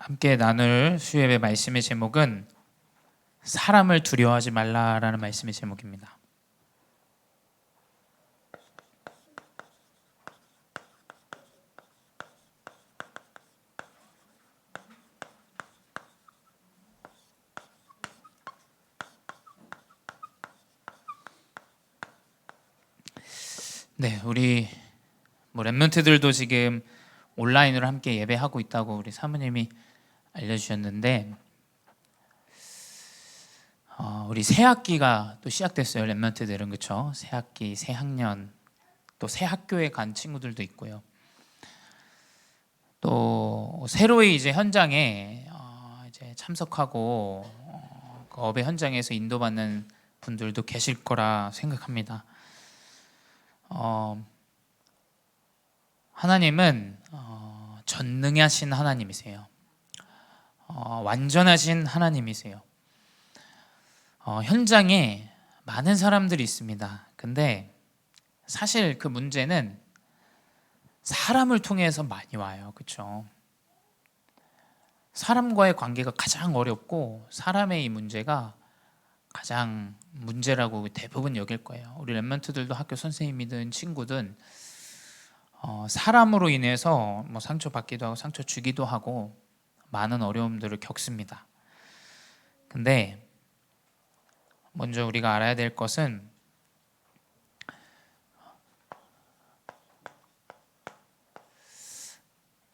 함께 나눌 수요예배 말씀의 제목은 사람을 두려워하지 말라라는 말씀의 제목입니다. 네, 우리 랩런트들도 지금 온라인으로 함께 예배하고 있다고 우리 사모님이 알려주셨는데, 우리 새 학기가 또 시작됐어요. 랩런트들은, 그렇죠? 새 학기, 새 학년, 또 새 학교에 간 친구들도 있고요. 또 새로이 이제 현장에 이제 참석하고 그 업의 현장에서 인도받는 분들도 계실 거라 생각합니다. 하나님은 전능하신 하나님이세요. 완전하신 하나님이세요. 현장에 많은 사람들이 있습니다. 근데 사실 그 문제는 사람을 통해서 많이 와요. 그렇죠? 사람과의 관계가 가장 어렵고 사람의 이 문제가 가장 문제라고 대부분 여길 거예요. 우리 랩런트들도 학교 선생님이든 친구든 사람으로 인해서 상처받기도 하고 상처 주기도 하고 많은 어려움들을 겪습니다. 근데 먼저 우리가 알아야 될 것은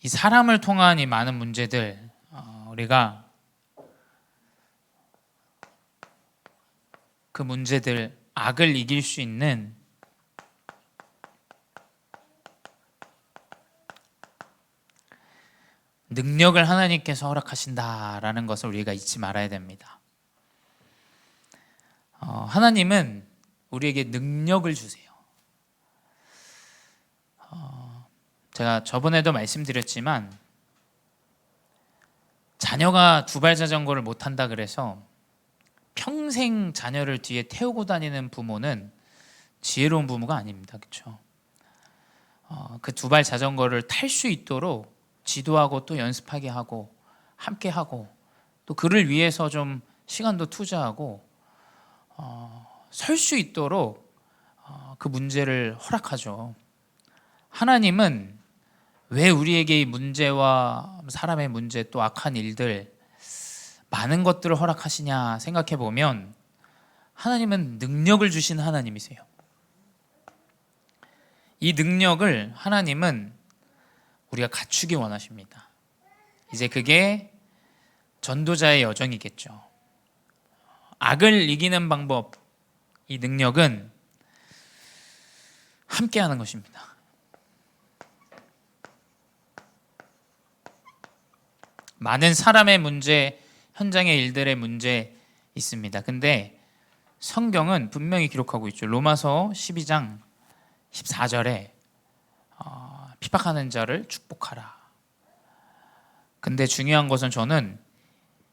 이 사람을 통한 이 많은 문제들, 우리가 그 문제들, 악을 이길 수 있는 능력을 하나님께서 허락하신다라는 것을 우리가 잊지 말아야 됩니다. 하나님은 우리에게 능력을 주세요. 제가 저번에도 말씀드렸지만 자녀가 두발 자전거를 못한다 그래서 평생 자녀를 뒤에 태우고 다니는 부모는 지혜로운 부모가 아닙니다. 그렇죠? 그 두발 자전거를 탈 수 있도록 지도하고 또 연습하게 하고 함께 하고 또 그를 위해서 좀 시간도 투자하고 설 수 있도록 그 문제를 허락하죠. 하나님은 왜 우리에게 이 문제와 사람의 문제 또 악한 일들 많은 것들을 허락하시냐 생각해 보면 하나님은 능력을 주신 하나님이세요. 이 능력을 하나님은 우리가 갖추기 원하십니다. 이제 그게 전도자의 여정이겠죠. 악을 이기는 방법, 이 능력은 함께하는 것입니다. 많은 사람의 문제, 현장의 일들의 문제 있습니다. 근데 성경은 분명히 기록하고 있죠. 로마서 12장 14절에 핍박하는 자를 축복하라. 근데 중요한 것은 저는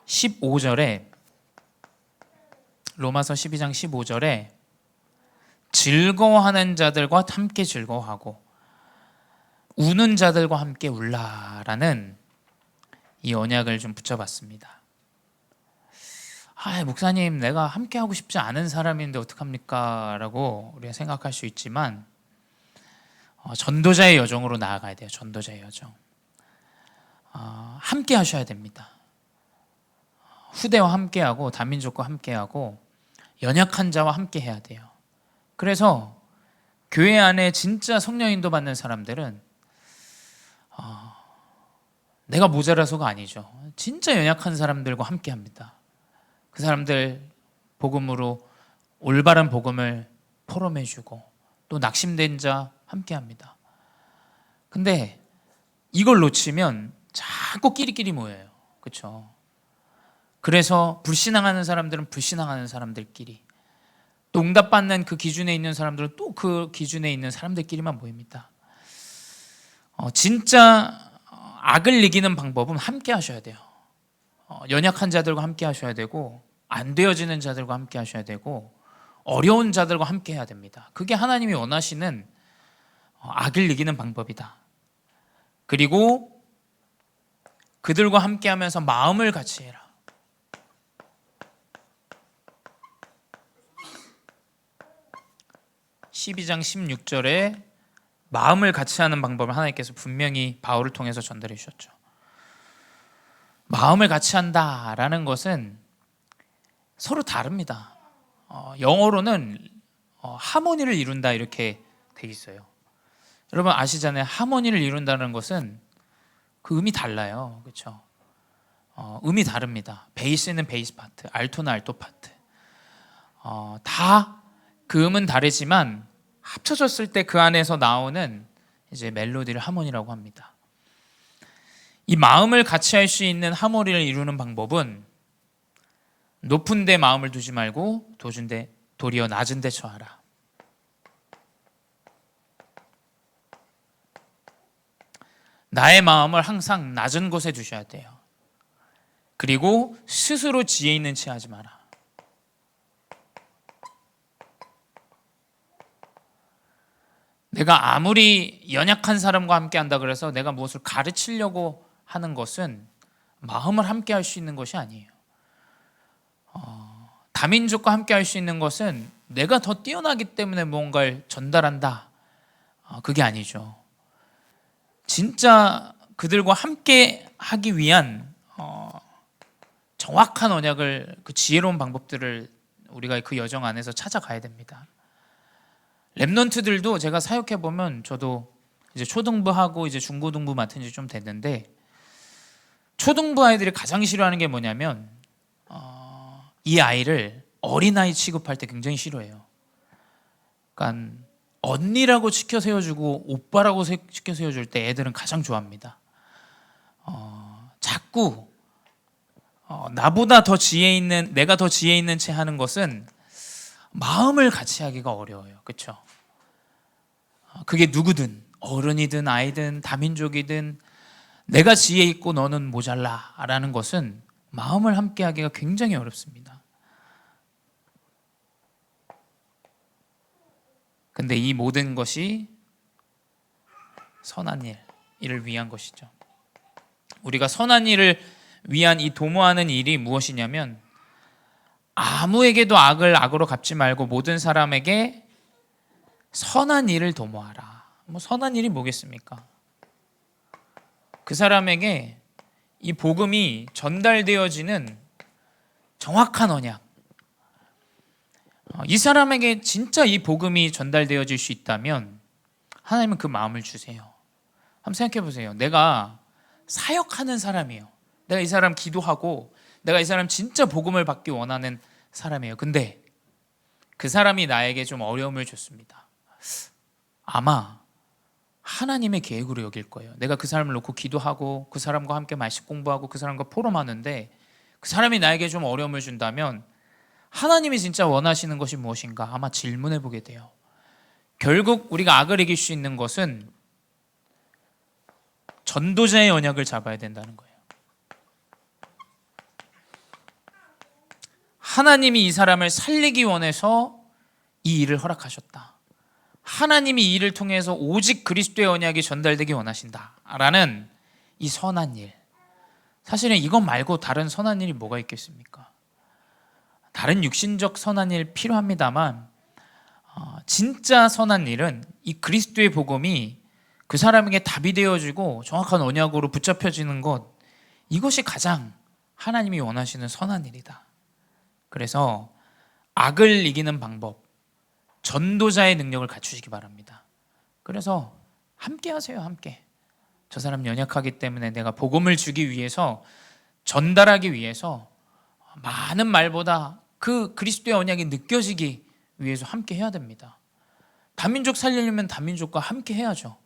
15절에 로마서 12장 15절에 즐거워하는 자들과 함께 즐거워하고 우는 자들과 함께 울라라는 이 언약을 좀 붙여봤습니다. 목사님, 내가 함께 하고 싶지 않은 사람인데 어떡합니까? 라고 우리가 생각할 수 있지만 전도자의 여정으로 나아가야 돼요. 전도자의 여정. 함께 하셔야 됩니다. 후대와 함께하고 다민족과 함께하고 연약한 자와 함께 해야 돼요. 그래서 교회 안에 진짜 성령 인도 받는 사람들은 내가 모자라서가 아니죠. 진짜 연약한 사람들과 함께합니다. 그 사람들 복음으로 올바른 복음을 포럼해주고 또 낙심된 자 함께합니다. 근데 이걸 놓치면 자꾸 끼리끼리 모여요. 그렇죠? 그래서 불신앙하는 사람들은 불신앙하는 사람들끼리, 또 응답받는 그 기준에 있는 사람들은 또 그 기준에 있는 사람들끼리만 모입니다. 진짜 악을 이기는 방법은 함께 하셔야 돼요. 연약한 자들과 함께 하셔야 되고 안 되어지는 자들과 함께 하셔야 되고 어려운 자들과 함께 해야 됩니다. 그게 하나님이 원하시는 악을 이기는 방법이다. 그리고 그들과 함께하면서 마음을 같이 해라. (12장 16절에) 마음을 같이 하는 방법을 하나님께서 분명히 바울을 통해서 전달해 주셨죠. 마음을 같이 한다라는 것은 서로 다릅니다. 영어로는 하모니를 이룬다 이렇게 돼 있어요. 여러분 아시잖아요. 하모니를 이룬다는 것은 그 음이 달라요. 그렇죠? 음이 다릅니다. 베이스는 베이스 파트, 알토는 알토 파트. 다 그 음은 다르지만 합쳐졌을 때 그 안에서 나오는 이제 멜로디를 하모니라고 합니다. 이 마음을 같이 할 수 있는 하모니를 이루는 방법은 높은 데 마음을 두지 말고 도리어 낮은 데 처하라. 나의 마음을 항상 낮은 곳에 두셔야 돼요. 그리고 스스로 지혜 있는 채 하지 마라. 내가 아무리 연약한 사람과 함께 한다 그래서 내가 무엇을 가르치려고 하는 것은 마음을 함께 할 수 있는 것이 아니에요. 다민족과 함께 할 수 있는 것은 내가 더 뛰어나기 때문에 무언가를 전달한다. 그게 아니죠. 진짜 그들과 함께 하기 위한 정확한 언약을, 그 지혜로운 방법들을 우리가 그 여정 안에서 찾아가야 됩니다. 랩넌트들도 제가 사역해 보면, 저도 이제 초등부하고 이제 중고등부 맡은 지 좀 됐는데, 초등부 아이들이 가장 싫어하는 게 뭐냐면 이 아이를 어린아이 취급할 때 굉장히 싫어해요. 그러니까 언니라고 시켜 세워주고 오빠라고 시켜 세워줄 때 애들은 가장 좋아합니다. 자꾸 나보다 더 지혜 있는, 내가 더 지혜 있는 채 하는 것은 마음을 같이 하기가 어려워요. 그렇죠? 그게 누구든, 어른이든 아이든 다민족이든, 내가 지혜 있고 너는 모자라 라는 것은 마음을 함께 하기가 굉장히 어렵습니다. 근데 이 모든 것이 선한 일을 위한 것이죠. 우리가 선한 일을 위한 이 도모하는 일이 무엇이냐면, 아무에게도 악을 악으로 갚지 말고 모든 사람에게 선한 일을 도모하라. 선한 일이 뭐겠습니까? 그 사람에게 이 복음이 전달되어지는 정확한 언약, 이 사람에게 진짜 이 복음이 전달되어질 수 있다면 하나님은 그 마음을 주세요. 한번 생각해 보세요. 내가 사역하는 사람이에요. 내가 이 사람 기도하고 내가 이 사람 진짜 복음을 받기 원하는 사람이에요. 근데 그 사람이 나에게 좀 어려움을 줬습니다. 아마 하나님의 계획으로 여길 거예요. 내가 그 사람을 놓고 기도하고 그 사람과 함께 말씀 공부하고 그 사람과 포럼하는데 그 사람이 나에게 좀 어려움을 준다면 하나님이 진짜 원하시는 것이 무엇인가 아마 질문해 보게 돼요. 결국 우리가 악을 이길 수 있는 것은 전도자의 언약을 잡아야 된다는 거예요. 하나님이 이 사람을 살리기 원해서 이 일을 허락하셨다. 하나님이 이 일을 통해서 오직 그리스도의 언약이 전달되기 원하신다라는 이 선한 일. 사실은 이것 말고 다른 선한 일이 뭐가 있겠습니까? 다른 육신적 선한 일 필요합니다만 진짜 선한 일은 이 그리스도의 복음이 그 사람에게 답이 되어지고 정확한 언약으로 붙잡혀지는 것, 이것이 가장 하나님이 원하시는 선한 일이다. 그래서 악을 이기는 방법, 전도자의 능력을 갖추시기 바랍니다. 그래서 함께 하세요. 함께. 저 사람 연약하기 때문에 내가 복음을 주기 위해서, 전달하기 위해서 많은 말보다 그 그리스도의 언약이 느껴지기 위해서 함께 해야 됩니다. 다민족 살리려면 다민족과 함께 해야죠.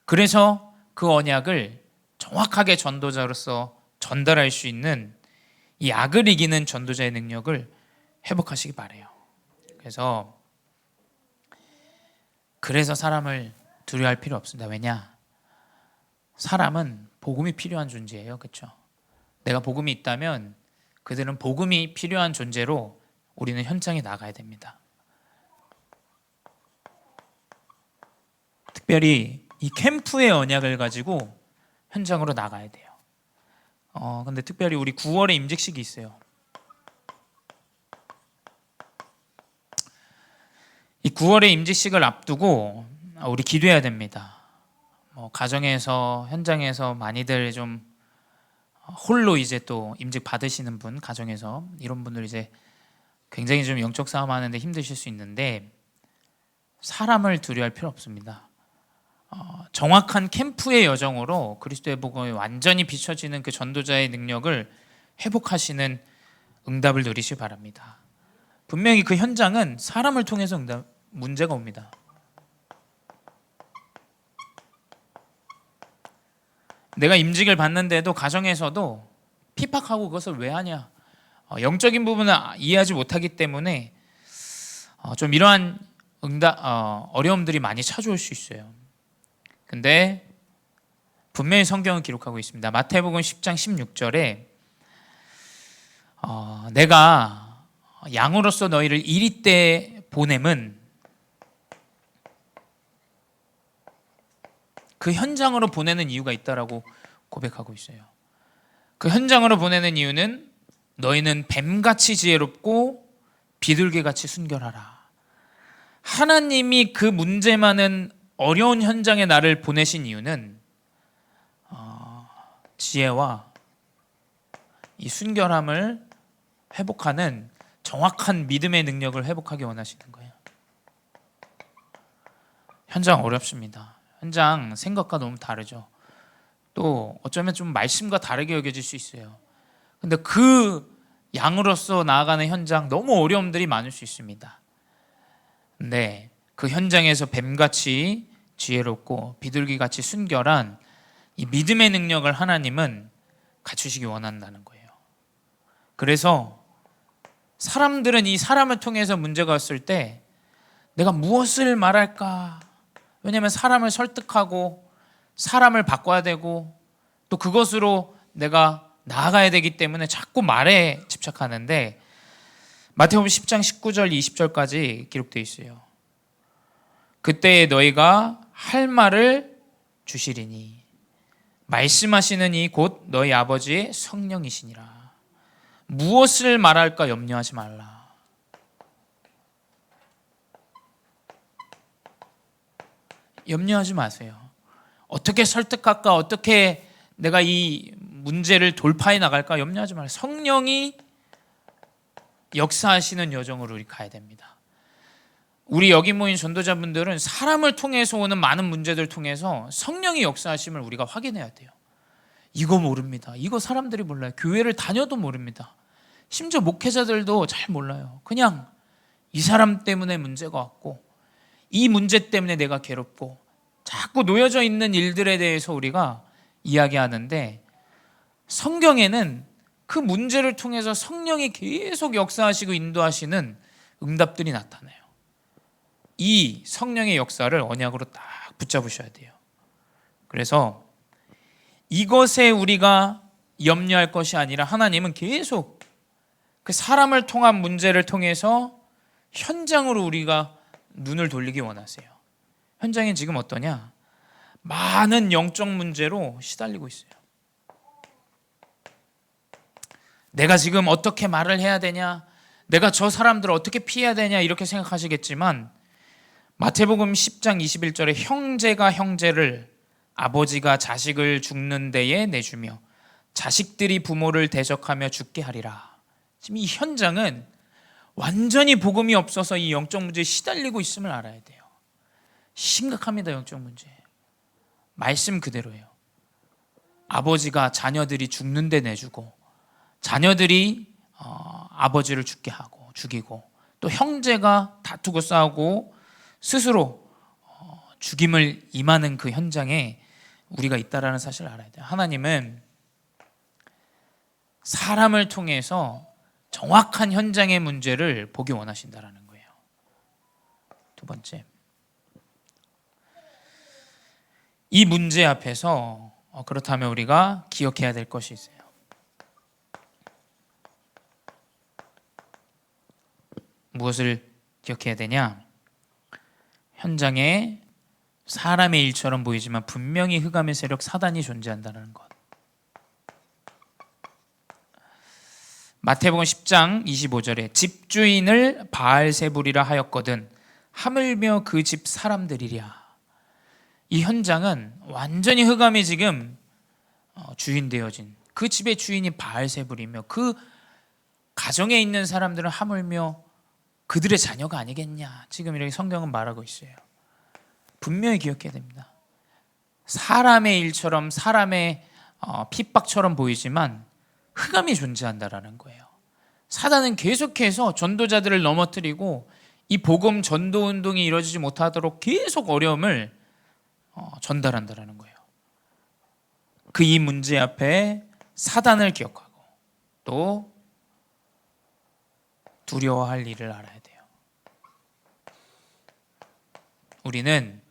그래서 그 언약을 정확하게 전도자로서 전달할 수 있는 이 악을 이기는 전도자의 능력을 회복하시기 바라요. 그래서 사람을 두려워할 필요 없습니다. 왜냐? 사람은 복음이 필요한 존재예요. 그렇죠? 내가 복음이 있다면 그들은 복음이 필요한 존재로 우리는 현장에 나가야 됩니다. 특별히 이 캠프의 언약을 가지고 현장으로 나가야 돼요. 근데 특별히 우리 9월에 임직식이 있어요. 이 9월에 임직식을 앞두고 우리 기도해야 됩니다. 가정에서 현장에서 많이들 좀 홀로 이제 또 임직 받으시는 분, 가정에서 이런 분들 이제 굉장히 좀 영적 싸움 하는데 힘드실 수 있는데 사람을 두려워할 필요 없습니다. 정확한 캠프의 여정으로 그리스도의 복음이 완전히 비춰지는 그 전도자의 능력을 회복하시는 응답을 누리시기 바랍니다. 분명히 그 현장은 사람을 통해서 문제가 옵니다. 내가 임직을 받는데도 가정에서도 핍박하고 그것을 왜 하냐, 영적인 부분을 이해하지 못하기 때문에 좀 이러한 어려움들이 많이 찾아올 수 있어요. 근데 분명히 성경은 기록하고 있습니다. 마태복음 10장 16절에 내가 양으로서 너희를 이리 때 보냄은 그 현장으로 보내는 이유가 있다라고 고백하고 있어요. 그 현장으로 보내는 이유는 너희는 뱀같이 지혜롭고 비둘기같이 순결하라. 하나님이 그 문제 많은 어려운 현장에 나를 보내신 이유는 지혜와 이 순결함을 회복하는 정확한 믿음의 능력을 회복하기 원하시는 거예요. 현장 어렵습니다. 현장 생각과 너무 다르죠. 또 어쩌면 좀 말씀과 다르게 여겨질 수 있어요. 근데 그 양으로서 나아가는 현장 너무 어려움들이 많을 수 있습니다. 근데 그 현장에서 뱀같이 지혜롭고 비둘기같이 순결한 이 믿음의 능력을 하나님은 갖추시기 원한다는 거예요. 그래서 사람들은 이 사람을 통해서 문제가 왔을 때 내가 무엇을 말할까? 왜냐하면 사람을 설득하고 사람을 바꿔야 되고 또 그것으로 내가 나아가야 되기 때문에 자꾸 말에 집착하는데 마태복음 10장 19절 20절까지 기록되어 있어요. 그때 너희가 할 말을 주시리니 말씀하시는 이 곧 너희 아버지의 성령이시니라. 무엇을 말할까 염려하지 말라. 염려하지 마세요. 어떻게 설득할까? 어떻게 내가 이 문제를 돌파해 나갈까? 염려하지 말아요. 성령이 역사하시는 여정으로 우리 가야 됩니다. 우리 여기 모인 전도자분들은 사람을 통해서 오는 많은 문제들 통해서 성령의 역사하심을 우리가 확인해야 돼요. 이거 모릅니다. 이거 사람들이 몰라요. 교회를 다녀도 모릅니다. 심지어 목회자들도 잘 몰라요. 그냥 이 사람 때문에 문제가 왔고 이 문제 때문에 내가 괴롭고 자꾸 놓여져 있는 일들에 대해서 우리가 이야기하는데 성경에는 그 문제를 통해서 성령이 계속 역사하시고 인도하시는 응답들이 나타나요. 이 성령의 역사를 언약으로 딱 붙잡으셔야 돼요. 그래서 이것에 우리가 염려할 것이 아니라 하나님은 계속 그 사람을 통한 문제를 통해서 현장으로 우리가 눈을 돌리기 원하세요. 현장이 지금 어떠냐? 많은 영적 문제로 시달리고 있어요. 내가 지금 어떻게 말을 해야 되냐? 내가 저 사람들을 어떻게 피해야 되냐? 이렇게 생각하시겠지만 마태복음 10장 21절에 형제가 형제를 아버지가 자식을 죽는 데에 내주며 자식들이 부모를 대적하며 죽게 하리라. 지금 이 현장은 완전히 복음이 없어서 이 영적 문제에 시달리고 있음을 알아야 돼요. 심각합니다. 영적 문제. 말씀 그대로예요. 아버지가 자녀들이 죽는 데 내주고 자녀들이 아버지를 죽게 하고 죽이고 또 형제가 다투고 싸우고 스스로 죽임을 임하는 그 현장에 우리가 있다라는 사실을 알아야 돼요. 하나님은 사람을 통해서 정확한 현장의 문제를 보기 원하신다라는 거예요. 두 번째, 이 문제 앞에서 그렇다면 우리가 기억해야 될 것이 있어요. 무엇을 기억해야 되냐? 현장에 사람의 일처럼 보이지만 분명히 흑암의 세력 사단이 존재한다는 것. 마태복음 10장 25절에 집주인을 바알세불이라 하였거든 하물며 그 집 사람들이랴. 이 현장은 완전히 흑암이 지금 주인 되어진 그 집의 주인이 바알세불이며 그 가정에 있는 사람들은 하물며 그들의 자녀가 아니겠냐. 지금 이렇게 성경은 말하고 있어요. 분명히 기억해야 됩니다. 사람의 일처럼 사람의 핍박처럼 보이지만 흑암이 존재한다라는 거예요. 사단은 계속해서 전도자들을 넘어뜨리고 이 복음 전도 운동이 이루어지지 못하도록 계속 어려움을 전달한다라는 거예요. 그 이 문제 앞에 사단을 기억하고 또 두려워할 일을 알아야 돼요. 우리는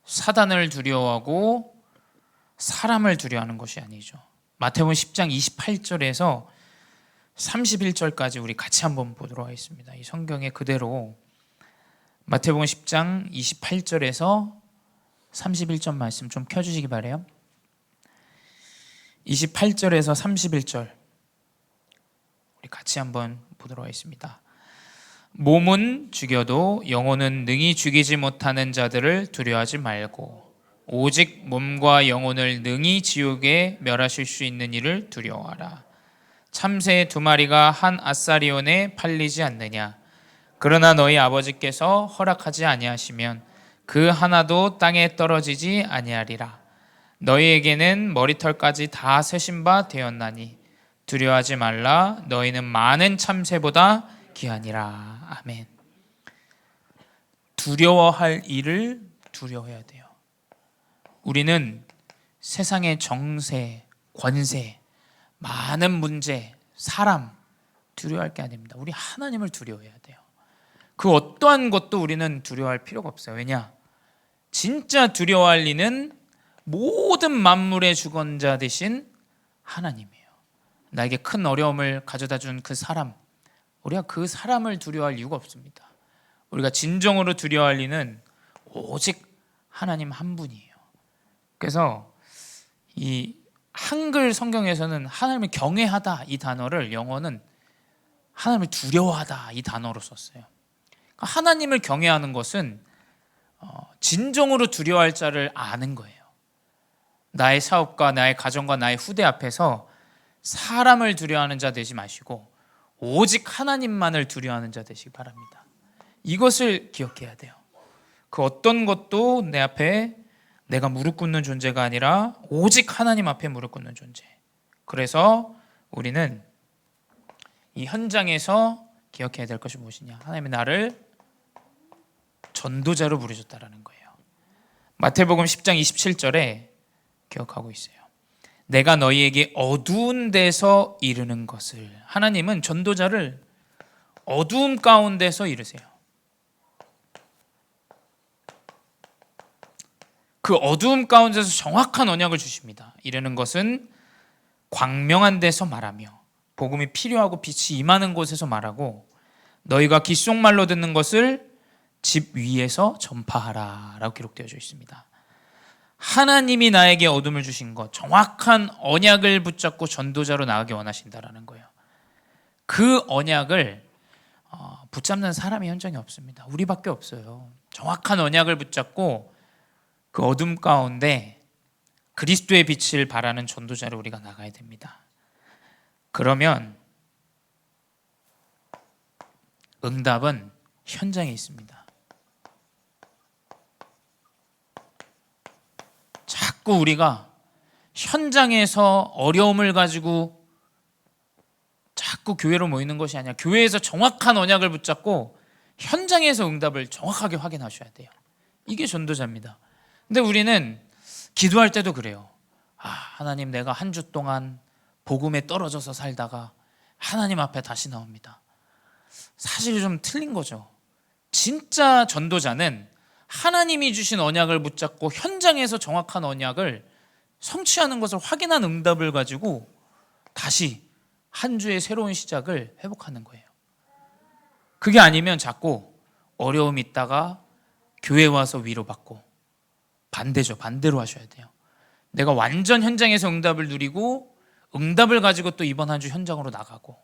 사단을 두려워하고 사람을 두려워하는 것이 아니죠. 마태복음 10장 28절에서 31절까지 우리 같이 한번 보도록 하겠습니다. 이 성경에 그대로 마태복음 10장 28절에서 31절 말씀 좀 켜주시기 바래요. 28절에서 31절 우리 같이 한번 보도록 하겠습니다. 몸은 죽여도 영혼은 능히 죽이지 못하는 자들을 두려워하지 말고 오직 몸과 영혼을 능히 지옥에 멸하실 수 있는 이를 두려워하라. 참새 2마리가 한 아사리온에 팔리지 않느냐. 그러나 너희 아버지께서 허락하지 아니하시면 그 하나도 땅에 떨어지지 아니하리라. 너희에게는 머리털까지 다 세신 바 되었나니 두려워하지 말라. 너희는 많은 참새보다 귀하니라. 아멘. 두려워할 일을 두려워해야 돼요. 우리는 세상의 정세, 권세, 많은 문제, 사람 두려워할 게 아닙니다. 우리 하나님을 두려워해야 돼요. 그 어떠한 것도 우리는 두려워할 필요가 없어요. 왜냐? 진짜 두려워할 리는 모든 만물의 주권자 되신 하나님이에요. 나에게 큰 어려움을 가져다 준 그 사람, 우리가 그 사람을 두려워할 이유가 없습니다. 우리가 진정으로 두려워할 리는 오직 하나님 한 분이에요. 그래서 이 한글 성경에서는 하나님을 경외하다 이 단어를, 영어는 하나님을 두려워하다 이 단어로 썼어요. 그러니까 하나님을 경외하는 것은 진정으로 두려워할 자를 아는 거예요. 나의 사업과 나의 가정과 나의 후대 앞에서 사람을 두려워하는 자 되지 마시고 오직 하나님만을 두려워하는 자 되시기 바랍니다. 이것을 기억해야 돼요. 그 어떤 것도 내 앞에 내가 무릎 꿇는 존재가 아니라 오직 하나님 앞에 무릎 꿇는 존재. 그래서 우리는 이 현장에서 기억해야 될 것이 무엇이냐. 하나님이 나를 전도자로 부르셨다라는 거예요. 마태복음 10장 27절에 기억하고 있어요. 내가 너희에게 어두운 데서 이르는 것을. 하나님은 전도자를 어두움 가운데서 이르세요. 그 어두움 가운데서 정확한 언약을 주십니다. 이르는 것은 광명한 데서 말하며 복음이 필요하고 빛이 임하는 곳에서 말하고 너희가 귓속말로 듣는 것을 집 위에서 전파하라 라고 기록되어 있습니다. 하나님이 나에게 어둠을 주신 것, 정확한 언약을 붙잡고 전도자로 나가기 원하신다라는 거예요. 그 언약을 붙잡는 사람이 현장에 없습니다. 우리밖에 없어요. 정확한 언약을 붙잡고 그 어둠 가운데 그리스도의 빛을 발하는 전도자로 우리가 나가야 됩니다. 그러면 응답은 현장에 있습니다. 자꾸 우리가 현장에서 어려움을 가지고 자꾸 교회로 모이는 것이 아니라 교회에서 정확한 언약을 붙잡고 현장에서 응답을 정확하게 확인하셔야 돼요. 이게 전도자입니다. 근데 우리는 기도할 때도 그래요. 하나님, 내가 한 주 동안 복음에 떨어져서 살다가 하나님 앞에 다시 나옵니다. 사실 좀 틀린 거죠. 진짜 전도자는 하나님이 주신 언약을 붙잡고 현장에서 정확한 언약을 성취하는 것을 확인한 응답을 가지고 다시 한 주의 새로운 시작을 회복하는 거예요. 그게 아니면 자꾸 어려움이 있다가 교회 와서 위로받고 반대죠. 반대로 하셔야 돼요. 내가 완전 현장에서 응답을 누리고 응답을 가지고 또 이번 한 주 현장으로 나가고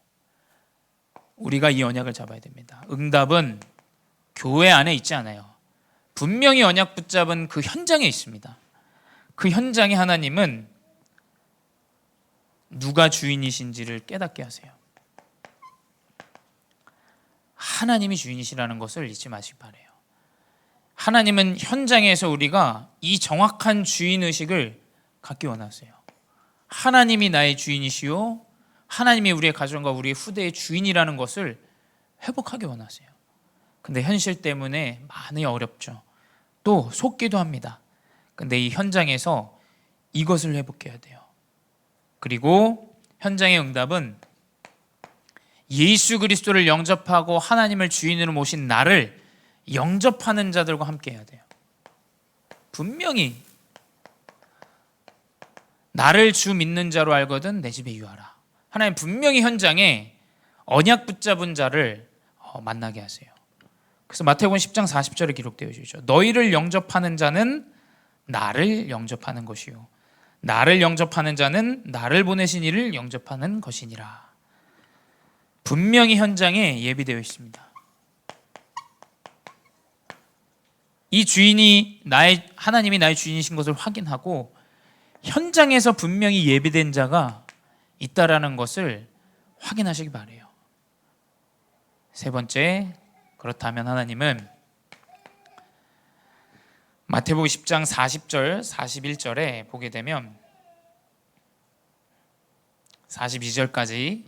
우리가 이 언약을 잡아야 됩니다. 응답은 교회 안에 있지 않아요. 분명히 언약 붙잡은 그 현장에 있습니다. 그 현장에 하나님은 누가 주인이신지를 깨닫게 하세요. 하나님이 주인이시라는 것을 잊지 마시기 바라요. 하나님은 현장에서 우리가 이 정확한 주인의식을 갖기 원하세요. 하나님이 나의 주인이시요 하나님이 우리의 가정과 우리의 후대의 주인이라는 것을 회복하기 원하세요. 근데 현실 때문에 많이 어렵죠. 또 속기도 합니다. 근데 이 현장에서 이것을 회복해야 돼요. 그리고 현장의 응답은 예수 그리스도를 영접하고 하나님을 주인으로 모신 나를 영접하는 자들과 함께 해야 돼요. 분명히 나를 주 믿는 자로 알거든 내 집에 유하라. 하나님 분명히 현장에 언약 붙잡은 자를 만나게 하세요. 그래서 마태복음 10장 40절에 기록되어 있죠. 너희를 영접하는 자는 나를 영접하는 것이요 나를 영접하는 자는 나를 보내신 이를 영접하는 것이니라. 분명히 현장에 예비되어 있습니다. 이 주인이 하나님이 나의 주인이신 것을 확인하고 현장에서 분명히 예비된 자가 있다라는 것을 확인하시기 바라요. 세 번째, 그렇다면 하나님은 마태복음 10장 40절, 41절에 보게 되면 42절까지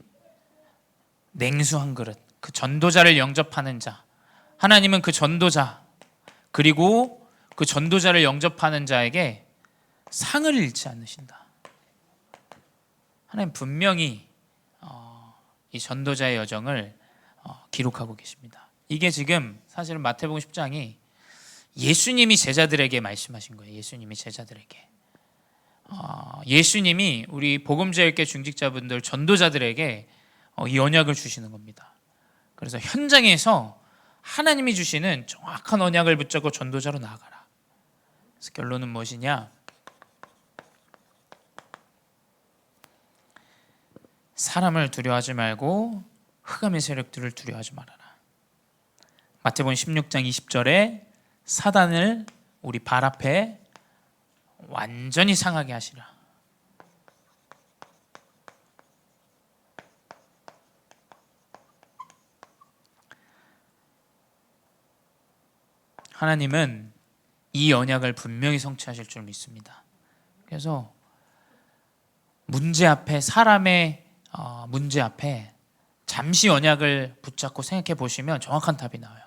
냉수 한 그릇, 그 전도자를 영접하는 자, 하나님은 그 전도자 그리고 그 전도자를 영접하는 자에게 상을 잃지 않으신다. 하나님 분명히 이 전도자의 여정을 기록하고 계십니다. 이게 지금 사실은 마태복음 10장이 예수님이 제자들에게 말씀하신 거예요. 예수님이 제자들에게 예수님이 우리 복음제일교 중직자분들 전도자들에게 이 언약을 주시는 겁니다. 그래서 현장에서 하나님이 주시는 정확한 언약을 붙잡고 전도자로 나아가라. 그래서 결론은 무엇이냐? 사람을 두려워하지 말고 흑암의 세력들을 두려워하지 말아라. 마태복음 16장 20절에 사단을 우리 발 앞에 완전히 상하게 하시라. 하나님은 이 언약을 분명히 성취하실 줄 믿습니다. 그래서 문제 앞에 사람의 문제 앞에 잠시 언약을 붙잡고 생각해 보시면 정확한 답이 나와요.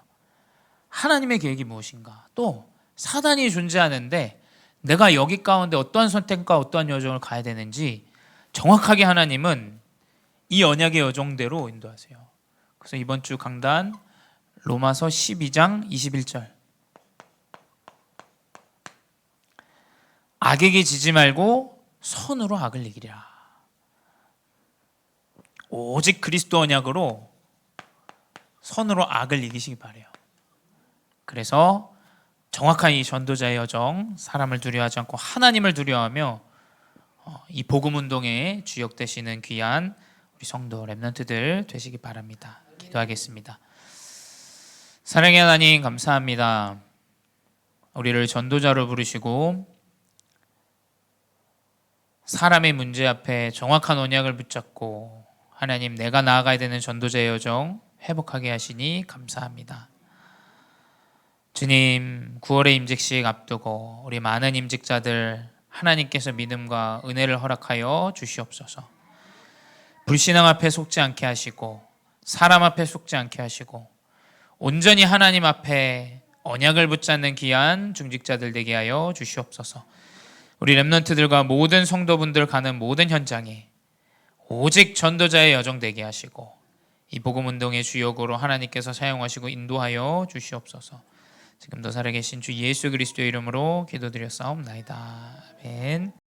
하나님의 계획이 무엇인가? 또 사단이 존재하는데 내가 여기 가운데 어떠한 선택과 어떠한 여정을 가야 되는지 정확하게 하나님은 이 언약의 여정대로 인도하세요. 그래서 이번 주 강단 로마서 12장 21절 악에게 지지 말고 선으로 악을 이기라. 오직 그리스도 언약으로 선으로 악을 이기시기 바라요. 그래서 정확한 이 전도자의 여정, 사람을 두려워하지 않고 하나님을 두려워하며 이 복음 운동에 주역되시는 귀한 우리 성도 렘넌트들 되시기 바랍니다. 기도하겠습니다. 사랑의 하나님 감사합니다. 우리를 전도자로 부르시고 사람의 문제 앞에 정확한 언약을 붙잡고 하나님 내가 나아가야 되는 전도자의 여정 회복하게 하시니 감사합니다. 주님 9월의 임직식 앞두고 우리 많은 임직자들 하나님께서 믿음과 은혜를 허락하여 주시옵소서. 불신앙 앞에 속지 않게 하시고 사람 앞에 속지 않게 하시고 온전히 하나님 앞에 언약을 붙잡는 귀한 중직자들 되게 하여 주시옵소서. 우리 렘넌트들과 모든 성도분들 가는 모든 현장에 오직 전도자의 여정 되게 하시고 이 복음운동의 주역으로 하나님께서 사용하시고 인도하여 주시옵소서. 지금도 살아계신 주 예수 그리스도의 이름으로 기도드렸사옵나이다. 아멘.